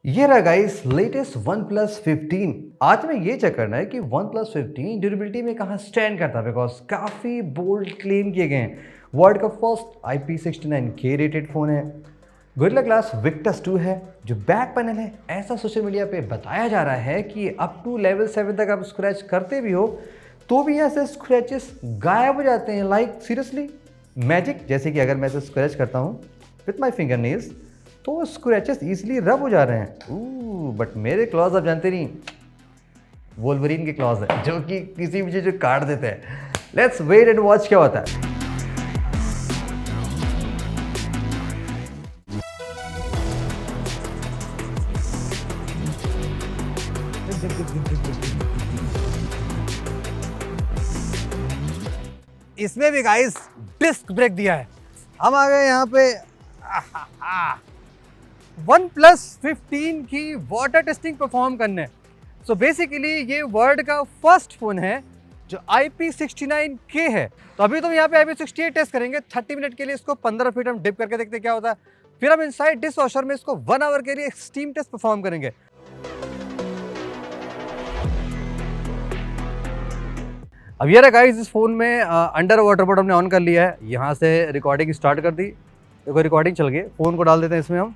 ये रहा guys latest OnePlus 15। आज में ये चेक करना है कि OnePlus 15 ड्यूरेबिलिटी में कहाँ स्टैंड करता है, बिकॉज काफ़ी बोल्ड क्लेम किए गए हैं। वर्ल्ड का फर्स्ट IP69K रेटेड फ़ोन है। गोरिल्ला ग्लास विक्टस 2 है जो बैक पैनल है। ऐसा सोशल मीडिया पे बताया जा रहा है कि अप टू लेवल 7 तक आप स्क्रैच करते भी हो तो भी यहाँ से स्क्रैचेस गायब हो जाते हैं। Like seriously magic. जैसे कि अगर मैं इसे स्क्रैच करता हूँ विथ माई फिंगर नेल्स तो स्क्रैचेस इजीली रब हो जा रहे हैं। बट मेरे क्लॉज आप जानते नहीं, वोल्वरीन के क्लॉज है जो कि किसी भी चीज काट देते हैं। लेट्स वेट एंड वॉच क्या होता है। इसमें भी गाइस डिस्क ब्रेक दिया है। हम आ गए यहाँ पे OnePlus 15 की वाटर टेस्टिंग परफॉर्म करने। सो बेसिकली ये वर्ल्ड का फर्स्ट फोन है जो IP69K है। तो अभी तो यहाँ पे IP68 टेस्ट करेंगे 30 मिनट के लिए। इसको 15 फीट हम डिप करके देखते हैं क्या होता है। फिर हम इनसाइड डिश वॉशर में इसको 1 आवर के लिए स्टीम टेस्ट परफॉर्म करेंगे। अब ये रहा गाइस, इस फोन में अंडर वाटर मोड हमने ऑन कर लिया है। यहाँ से रिकॉर्डिंग स्टार्ट कर दी। देखो रिकॉर्डिंग चल गई। फोन को डाल देते हैं इसमें हम।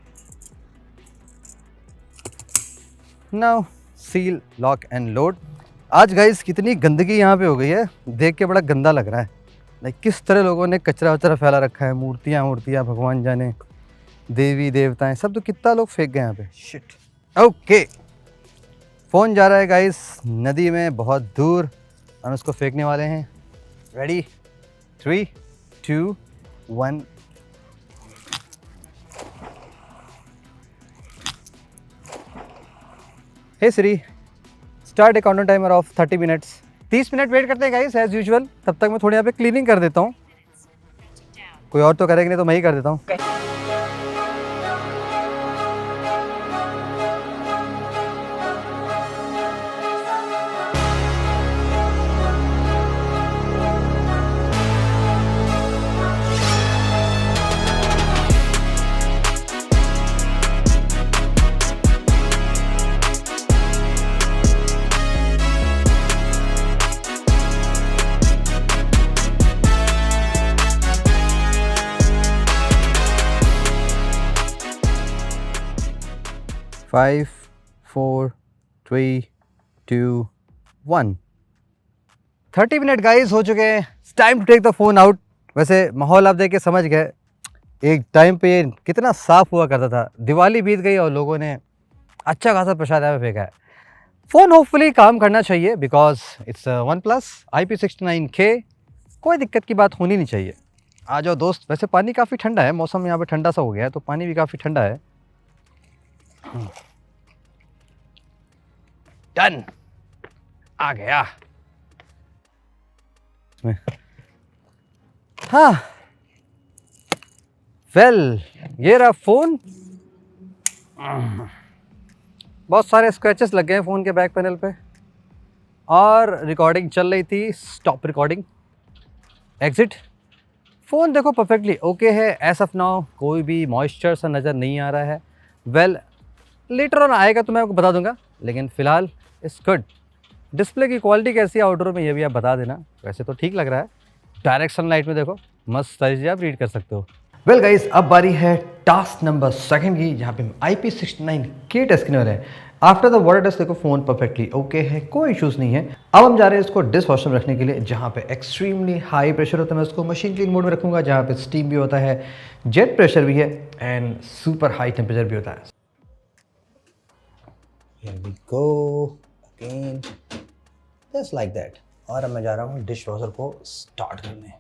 Now seal lock and load. आज गाइस कितनी गंदगी यहाँ पे हो गई है, देख के बड़ा गंदा लग रहा है। लाइक किस तरह लोगों ने कचरा वचरा फैला रखा है। मूर्तियाँ भगवान जाने, देवी देवताएं सब तो कितना लोग फेंक गए यहाँ पे। शिट। ओके, फोन जा रहा है गाइस नदी में बहुत दूर। हम इसको फेंकने वाले हैं। Ready 3 2 1। Hey Siri, start a counter timer of 30 minutes. 30 minute wait करते हैं गाइस एज यूजुअल। तब तक मैं थोड़ी यहाँ पे क्लीनिंग कर देता हूँ। कोई और तो करेगा नहीं तो मैं ही कर देता हूँ। फाइव 4 3 2 1। 30 मिनट गाइस हो चुके हैं। Time to take the phone out. वैसे माहौल आप देख के समझ गए, एक टाइम पे ये कितना साफ हुआ करता था। दिवाली बीत गई और लोगों ने अच्छा खासा प्रसाद यहाँ पे फेंका है। फ़ोन होपफुली काम करना चाहिए बिकॉज इट्स OnePlus IP69K। कोई दिक्कत की बात होनी नहीं चाहिए। आ जाओ दोस्त। वैसे पानी काफ़ी ठंडा है, मौसम यहाँ पे ठंडा सा हो गया है तो पानी भी काफ़ी ठंडा है। डन, आ गया। हाँ वेल, ये रहा फोन। बहुत सारे स्क्रैचेस लग गए हैं फ़ोन के बैक पैनल पे और रिकॉर्डिंग चल रही थी। Stop recording, exit. फ़ोन देखो परफेक्टली ओके है एज ऑफ नाउ। कोई भी मॉइस्चर सा नज़र नहीं आ रहा है। वेल लेटर ऑन आएगा तो मैं आपको बता दूंगा, लेकिन फ़िलहाल इट्स गुड। डिस्प्ले की क्वालिटी कैसी है आउटडोर में ये भी आप बता देना। वैसे तो ठीक लग रहा है। डायरेक्ट सनलाइट में देखो मस्त सारी चीज़ें आप रीड कर सकते हो। वेल गाइस, अब बारी है टास्क नंबर 2 की, जहाँ पे हम IP69K टेस्ट करने वाले हैं। आफ्टर द वाटर टेस्ट देखो फोन परफेक्टली ओके है, कोई इश्यूज नहीं है। अब हम जा रहे हैं इसको डिश वॉशर में रखने के लिए, जहाँ पे एक्सट्रीमली हाई प्रेशर होता है। मैं उसको मशीन क्लीन मोड में रखूंगा, जहाँ पे स्टीम भी होता है, जेट प्रेशर भी है एंड सुपर हाई टेम्परेचर भी होता है। Here we go again, just like that। और अब मैं जा रहा हूँ डिश वॉशर को स्टार्ट करने।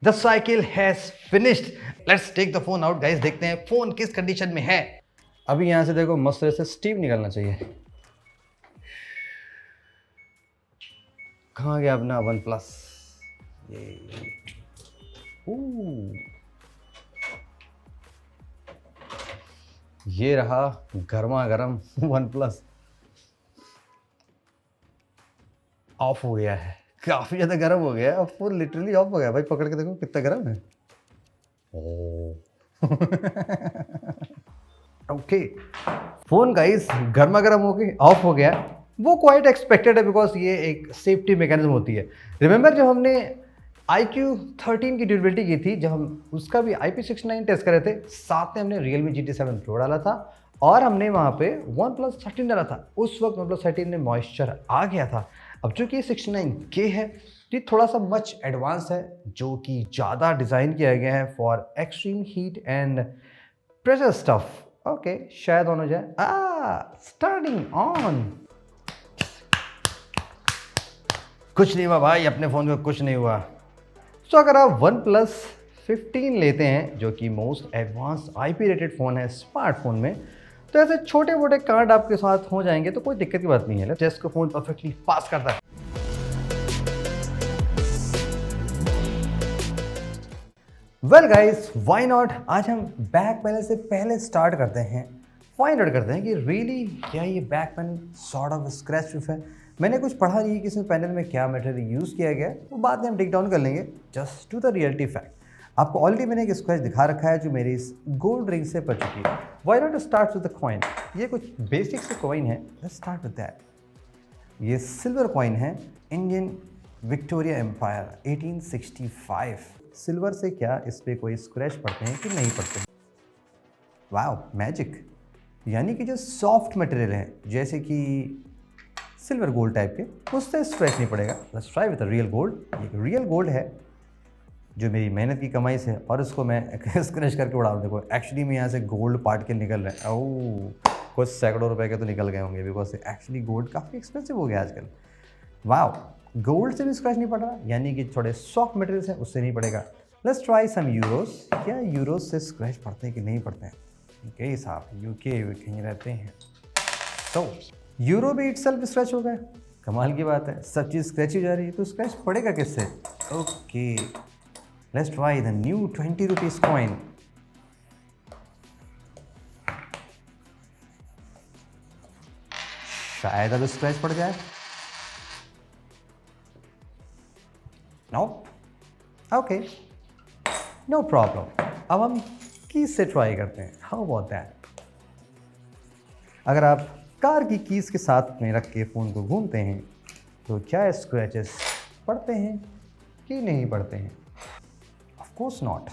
The cycle has finished। Let's take the phone out guys। देखते हैं फोन किस कंडीशन में है। अभी यहाँ से देखो मस्त तरह से स्टीम निकलना चाहिए। कहाँ गया अपना OnePlus? ये रहा गर्मा गर्म OnePlus। ऑफ हो गया है, काफ़ी ज़्यादा गर्म हो गया है। अब फ़ोन लिटरली ऑफ हो गया भाई, पकड़ के देखो कितना गर्म है। ओह ओके, फ़ोन गाइस गर्मा गर्म हो के ऑफ हो गया। वो क्वाइट एक्सपेक्टेड है बिकॉज ये एक सेफ्टी मैकेनिज्म होती है। रिमेंबर जब हमने iQ13 की ड्यूरेबिलिटी की थी, जब हम उसका भी IP69 टेस्ट कर रहे थे, साथ में हमने Realme GT7 Pro डाला था और हमने वहाँ पे OnePlus 13 डाला था। उस वक्त OnePlus 13 में मॉइस्चर आ गया था। अब चूंकि ये 69K है, ये थोड़ा सा मच एडवांस है, जो कि ज़्यादा डिज़ाइन किया गया है for extreme heat and pressure stuff. Okay, शायद ऑन हो जाए। Starting on. कुछ नहीं हुआ भाई, अपने फ़ोन को कुछ नहीं हुआ। तो अगर आप OnePlus 15 लेते हैं, जो कि most advance IP rated phone है स्मार्टफोन में, तो ऐसे छोटे मोटे कार्ड आपके साथ हो जाएंगे तो कोई दिक्कत की बात नहीं है। टेस्ट को फ़ोन परफेक्टली पास करता है। वेल गाइस, व्हाई नॉट, आज हम बैक पैनल से पहले स्टार्ट करते हैं, फाइंड आउट करते हैं कि रियली क्या ये back panel sort of scratch proof है। मैंने कुछ पढ़ा नहीं है कि इसमें पैनल में क्या मटेरियल यूज़ किया गया है, वो बाद में हम टेक डाउन कर लेंगे। Just to the reality fact, आपको ऑलरेडी मैंने एक स्क्रैच दिखा रखा है जो मेरी इस गोल्ड रिंग से पड़ चुकी है। Why not start with the coin. ये कुछ बेसिक से कॉइन है, लेट्स स्टार्ट विद दैट। ये सिल्वर कॉइन है, इंडियन विक्टोरिया एम्पायर 1865। सिल्वर से क्या इस पर कोई स्क्रैच पड़ते हैं कि नहीं पड़ते? Wow, magic. यानी कि जो सॉफ्ट मटेरियल है, जैसे कि सिल्वर गोल्ड टाइप के, उससे स्क्रैच नहीं पड़ेगा। Let's try with real gold. ये रियल गोल्ड है जो मेरी मेहनत की कमाई से, और उसको मैं स्क्रैच करके उड़ा दूँ। देखो एक्चुअली में यहाँ से गोल्ड पार्ट के निकल रहे हैं। ओह, कुछ सैकड़ों रुपए के तो निकल गए होंगे, बिकॉज एक्चुअली गोल्ड काफ़ी एक्सपेंसिव हो गया आजकल। वाओ, गोल्ड से भी स्क्रैच नहीं पड़ रहा, यानी कि थोड़े सॉफ्ट मटेरियल्स हैं उससे नहीं पड़ेगा। Let's try some euros. क्या यूरोस से स्क्रैच पड़ते हैं कि नहीं पड़ते हैं? ओके साहब, यूके कहीं रहते हैं तो यूरो भी इटसेल्फ स्क्रैच हो गया। कमाल की बात है, सब चीज़ स्क्रैच ही जा रही है, तो स्क्रैच पड़ेगा किससे? Okay, let's try the new 20 rupees coin. शायद अब स्क्रैच पड़ जाए। नोप, ओके, नो प्रॉब्लम। अब हम कीज से ट्राई करते हैं। How about that? अगर आप कार की कीज के साथ में रख के फ़ोन को घूमते हैं तो क्या स्क्रैचेस पड़ते हैं कि नहीं पड़ते हैं? Of course not.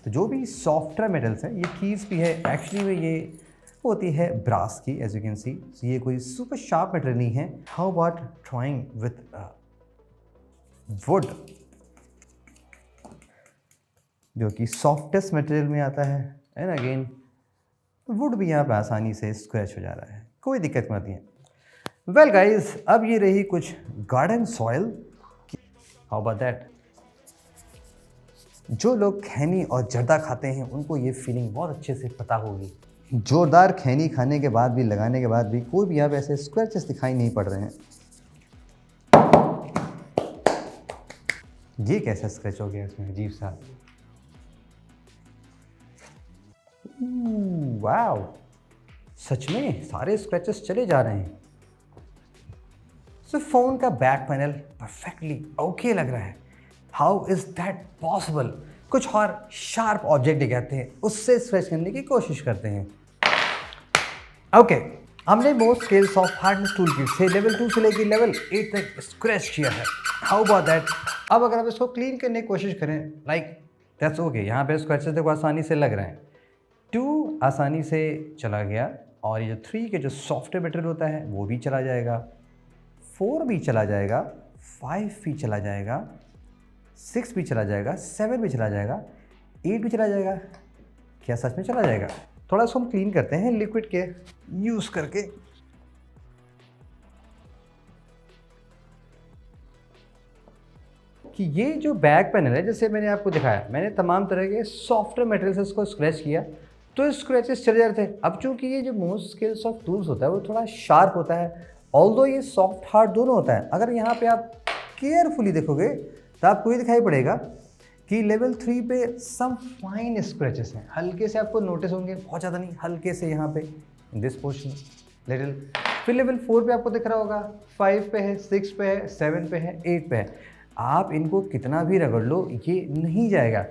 तो जो भी सॉफ्टवेयर मेटल्स हैं, ये कीज भी है, एक्चुअली में ये होती है ब्रास की, एज यू कैन सी। ये कोई सुपर शार्प मेटेरियल नहीं है। How about trying with would, जो कि सॉफ्टेस्ट मटेरियल में आता है। एंड अगेन वुड भी यहाँ पे आसानी से स्क्रैच हो जा रहा है, कोई दिक्कत नहीं है। वेल गाइस, अब ये रही कुछ garden soil. How about that? जो लोग खैनी और जर्दा खाते हैं उनको ये फीलिंग बहुत अच्छे से पता होगी। जोरदार खैनी खाने के बाद भी, लगाने के बाद भी, कोई भी यहाँ पे ऐसे स्क्रैचेस दिखाई नहीं पड़ रहे हैं। ये कैसा स्क्रैच हो गया इसमें, अजीब सा। वाओ, सच में सारे स्क्रैचेस चले जा रहे हैं। सो फोन का बैक पैनल परफेक्टली ओके लग रहा है। How is that possible? कुछ और शार्प ऑब्जेक्ट दिखाते हैं, उससे स्क्रैच करने की कोशिश करते हैं। ओके, हमने most scales of hardness tool kit से लेवल 2 से लेकर लेवल 8 तक स्क्रैच किया है। How about that? अब अगर आप इसको क्लीन करने की कोशिश करें, लाइक दैट्स ओके। यहाँ पे स्क्रैचेस देखो आसानी से लग रहे हैं। 2 आसानी से चला गया, और ये जो 3 के जो सॉफ्टवेयर मटेरियल होता है वो भी चला जाएगा। 4 भी चला जाएगा, 5 भी चला जाएगा, 6 भी चला जाएगा, 7 भी चला जाएगा, 8 भी चला जाएगा। क्या सच में चला जाएगा? थोड़ा सा हम क्लीन करते हैं लिक्विड के यूज़ करके। कि ये जो बैक पैनल है, जैसे मैंने आपको दिखाया, मैंने तमाम तरह के सॉफ्टवेयर मटेरियल से इसको स्क्रैच किया तो स्क्रैचेस चले जाते थे। अब चूंकि ये जो मोस्ट स्केल्स ऑफ टूल्स होता है वो थोड़ा शार्प होता है, ऑल्दो ये सॉफ्ट हार्ड दोनों होता है। अगर यहाँ पे आप केयरफुली देखोगे तो आपको ये दिखाई पड़ेगा कि लेवल 3 पे सम फाइन स्क्रैचेस हैं, हल्के से आपको नोटिस होंगे, बहुत ज़्यादा नहीं, हल्के से यहाँ पे दिस पोर्शन लिटिल फिर लेवल 4 पे आपको दिख रहा होगा, 5 पे है, 6 पे है, 7 पे है, 8 पे है। आप इनको कितना भी रगड़ लो ये नहीं जाएगा।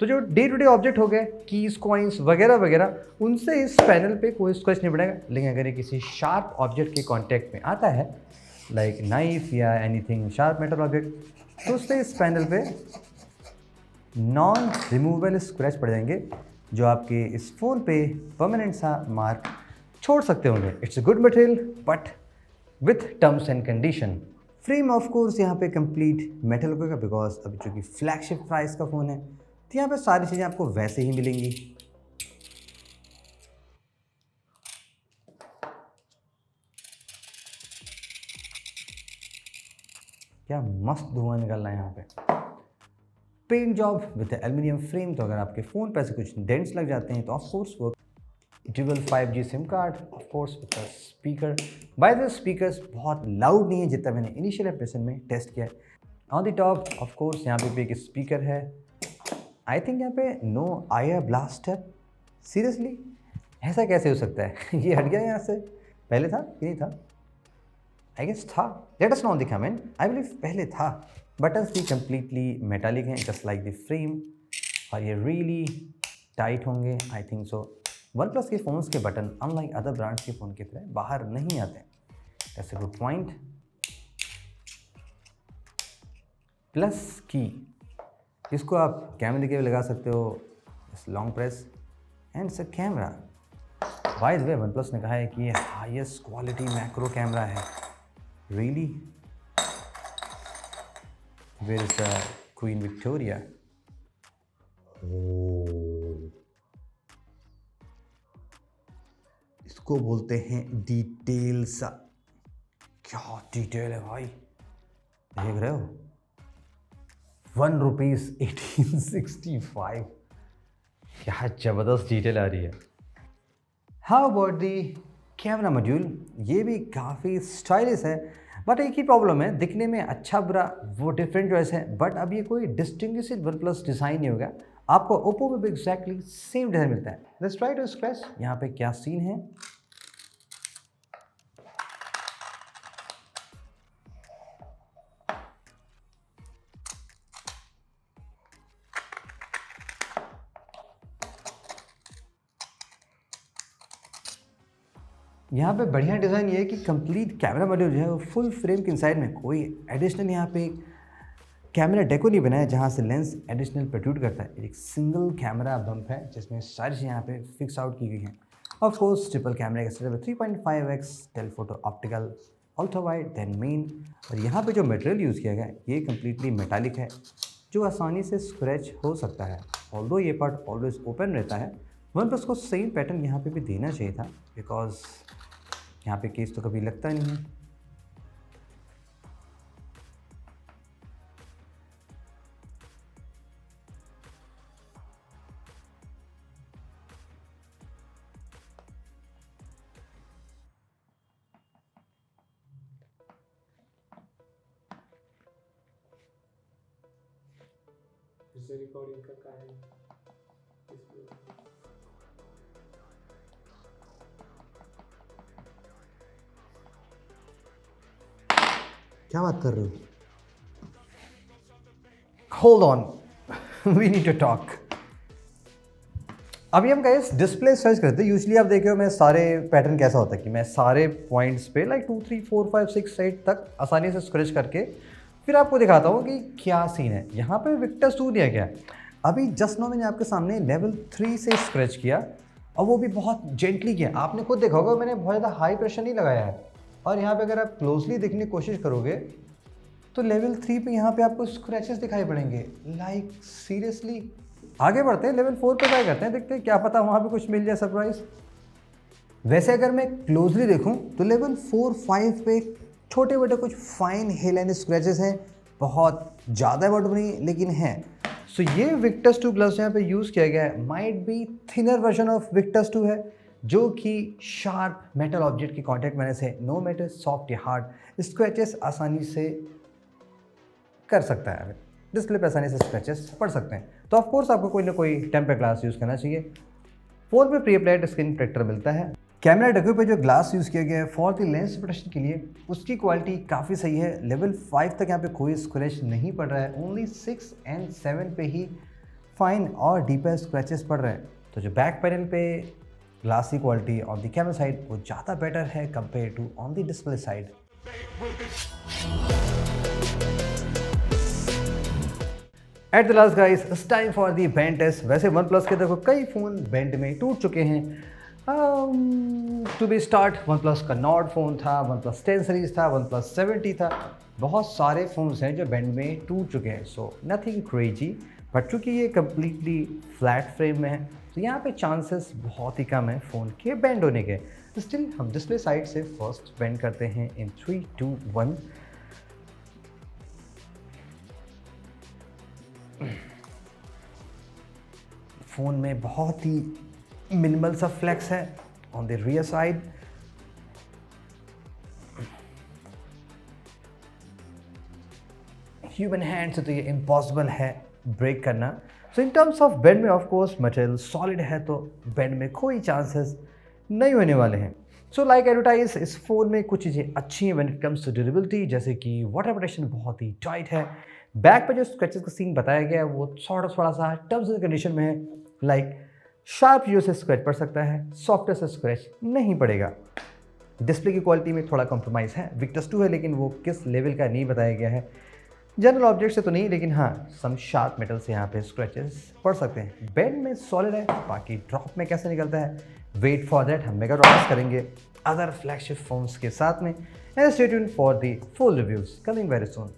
तो जो डे टू डे ऑब्जेक्ट हो गए, कीज, कॉइन्स वगैरह वगैरह, उनसे इस पैनल पे कोई स्क्रैच नहीं पड़ेगा। लेकिन अगर ये किसी शार्प ऑब्जेक्ट के कांटेक्ट में आता है, लाइक नाइफ या एनीथिंग शार्प मेटल ऑब्जेक्ट, तो उससे इस पैनल पे नॉन रिमूवेबल स्क्रैच पड़ जाएंगे, जो आपके इस फ़ोन पे परमानेंट सा मार्क छोड़ सकते होंगे। It's a good material but with terms and condition. Frame of course यहाँ पे कंप्लीट मेटल होगा, बिकॉज अभी चूँकि फ्लैगशिप प्राइस का फ़ोन है, तो यहाँ पे सारी चीज़ें आपको वैसे ही मिलेंगी। क्या मस्त धुआं निकल रहा है यहाँ पे। Paint job with aluminium frame, तो अगर आपके फ़ोन पे ऐसे कुछ डेंट्स लग जाते हैं तो ऑफ कोर्स वो dual 5G SIM card, of course with speaker. By the speakers बहुत लाउड नहीं है जितना मैंने इनिशियल इंप्रेशन में टेस्ट किया है। On the top of course यहाँ पे एक स्पीकर है। आई थिंक यहाँ पे नो आयर ब्लास्टर। सीरियसली ऐसा कैसे हो सकता है? ये हट गया यहाँ से, पहले था कि नहीं था? आई गेस था। Let us know in the comment. I believe पहले था। बटन्स भी कम्प्लीटली मेटालिक हैं, जस्ट लाइक द फ्रेम, और ये रियली टाइट होंगे। I think so. One plus के फ़ोन्स के बटन अनलाइक अदर ब्रांड्स के फ़ोन की तरह बाहर नहीं आते। That's a good point. Plus की, इसको आप कैमरे के लिए लगा सकते हो, इस long press and it's a camera. By the way OnePlus ने कहा है कि ये हाईएस्ट क्वालिटी मैक्रो कैमरा है। Really? Where is the Queen Victoria? इसको बोलते हैं डिटेल सा। क्या डिटेल है भाई, देख रहे हो? ₹1 1865। क्या ज़बरदस्त डिटेल आ रही है। How about the camera module? ये भी काफ़ी स्टाइलिश है, बट एक ही प्रॉब्लम है, दिखने में अच्छा बुरा वो डिफरेंट चॉइस है, बट अब ये कोई डिस्टिंग्विश्ड वन प्लस डिज़ाइन नहीं होगा। आपको ओप्पो में भी एग्जैक्टली सेम डिज़ाइन मिलता है। लेट्स ट्राई टू स्क्रैच यहाँ पे क्या सीन है। यहाँ पे बढ़िया डिज़ाइन ये है कि कंप्लीट कैमरा मॉड्यूल जो है वो फुल फ्रेम के इनसाइड में कोई एडिशनल यहाँ पे कैमरा डेको नहीं बनाया जहाँ से लेंस एडिशनल प्रोट्रूड करता है। एक सिंगल कैमरा बम्प है जिसमें सारी चीज़ें यहाँ पे फिक्स आउट की गई हैं। ऑफ कोर्स ट्रिपल कैमरा का सेटअप है, 3.5x telephoto optical ultra wide then main. और यहाँ पे जो मटेरियल यूज़ किया गया है ये कम्प्लीटली मेटालिक है, जो आसानी से स्क्रैच हो सकता है। ऑल्दो ये पार्ट ऑलवेज ओपन रहता है। वन प्लस को सेम पैटर्न यहाँ पे भी देना चाहिए था, बिकॉज यहाँ पे केस तो कभी लगता नहीं है। रिकॉर्डिंग का है। क्या बात कर रहे हो? Hold on, we need to talk. अभी हम गाइस डिस्प्ले सर्च करते हैं। यूजली आप देखे हो मैं सारे पैटर्न कैसा होता है कि मैं सारे पॉइंट्स पे लाइक 2 3 4 5 6 8 तक आसानी से स्क्रैच करके फिर आपको दिखाता हूँ कि क्या सीन है। यहाँ पे विक्टर्स 2 दिया गया है। अभी जस्ट नो मैंने आपके सामने लेवल 3 से स्क्रैच किया, और वो भी बहुत जेंटली किया। आपने खुद देखा होगा मैंने बहुत ज़्यादा हाई प्रेशर नहीं लगाया है। और यहाँ पे अगर आप क्लोजली देखने की कोशिश करोगे तो लेवल 3 पे यहाँ पे आपको स्क्रैचेस दिखाई पड़ेंगे। Like seriously. आगे बढ़ते हैं, लेवल 4 पे ट्राई करते हैं, देखते हैं क्या पता वहाँ पे कुछ मिल जाए सरप्राइज। वैसे अगर मैं क्लोजली देखूँ तो लेवल 4 5 पे छोटे मोटे कुछ फाइन हेलाइन स्क्रैचेस हैं, बहुत ज़्यादा बट नहीं लेकिन हैं। सो ये विक्टर्स 2 प्लस यहाँ पे यूज़ किया गया है, might be thinner version of Victus 2 है, जो कि शार्प मेटल ऑब्जेक्ट की कॉन्टैक्ट में से नो मैटर सॉफ्ट या हार्ड स्क्रैचेस आसानी से कर सकता है। डिस्प्ले पे आसानी से स्क्रैचेस पड़ सकते हैं। तो ऑफ कोर्स आपको कोई ना कोई टेम्पर ग्लास यूज़ करना चाहिए। फ़ोन पे प्री अप्लाइड स्क्रीन प्रोटेक्टर मिलता है। कैमरा डब्बे पे जो ग्लास यूज़ किया गया है फॉर द लेंस प्रोटेक्शन के लिए, उसकी क्वालिटी काफ़ी सही है। लेवल 5 तक यहाँ पे कोई स्क्रैच नहीं पड़ रहा है, ओनली 6 एंड 7 पे ही फाइन और डीपर स्क्रैचेस पड़ रहे हैं। तो जो बैक पैनल पे ग्लास की quality on the camera side वो ज़्यादा बेटर है compare to on the display side. At the last guys, it's time for the bend test. वैसे वन प्लस के देखो कई फ़ोन बेंड में टूट चुके हैं। To be start, OnePlus का नॉट फ़ोन था, वन प्लस 10 सीरीज़ था, वन प्लस 70 था, बहुत सारे फ़ोन्स हैं जो बेंड में टूट चुके हैं। सो नथिंग क्रेजी, बट चूँकि ये कम्प्लीटली फ्लैट फ्रेम में है तो यहाँ पे चांसेस बहुत ही कम है फ़ोन के बेंड होने के। स्टिल हम डिस्प्ले साइड से फर्स्ट बेंड करते हैं इन 3, 2, 1। फ़ोन में बहुत ही मिनिमल सा फ्लेक्स है on the rear side. Human hand से तो ये इम्पॉसिबल है ब्रेक करना। सो इन टर्म्स ऑफ बेंड में ऑफ कोर्स मटेरियल सॉलिड है तो बेंड में कोई चांसेस नहीं होने वाले हैं। सो लाइक एडवर्टाइज, इस फ़ोन में कुछ चीज़ें अच्छी हैं when it comes to durability, जैसे कि वाटर प्रोटेक्शन बहुत ही टाइट है। बैक पर जो स्क्रैचेस का सीन बताया गया है वो थोड़ा सा टर्म्स एंड कंडीशन में है, लाइक शार्प व्यू से स्क्रैच पड़ सकता है, सॉफ्टवेयर से स्क्रैच नहीं पड़ेगा। डिस्प्ले की क्वालिटी में थोड़ा कॉम्प्रोमाइज़ है, विक्टस 2 है लेकिन वो किस लेवल का नहीं बताया गया है। जनरल ऑब्जेक्ट से तो नहीं, लेकिन हाँ सम शार्प मेटल से यहाँ पे स्क्रैचेस पड़ सकते हैं। बेंड में सॉलिड है, बाकी ड्रॉप में कैसे निकलता है वेट फॉर दैट, हम मेगा ड्रॉप्स करेंगे अदर फ्लैगशिप फोन्स के साथ में। And stay tuned for the full reviews coming very soon.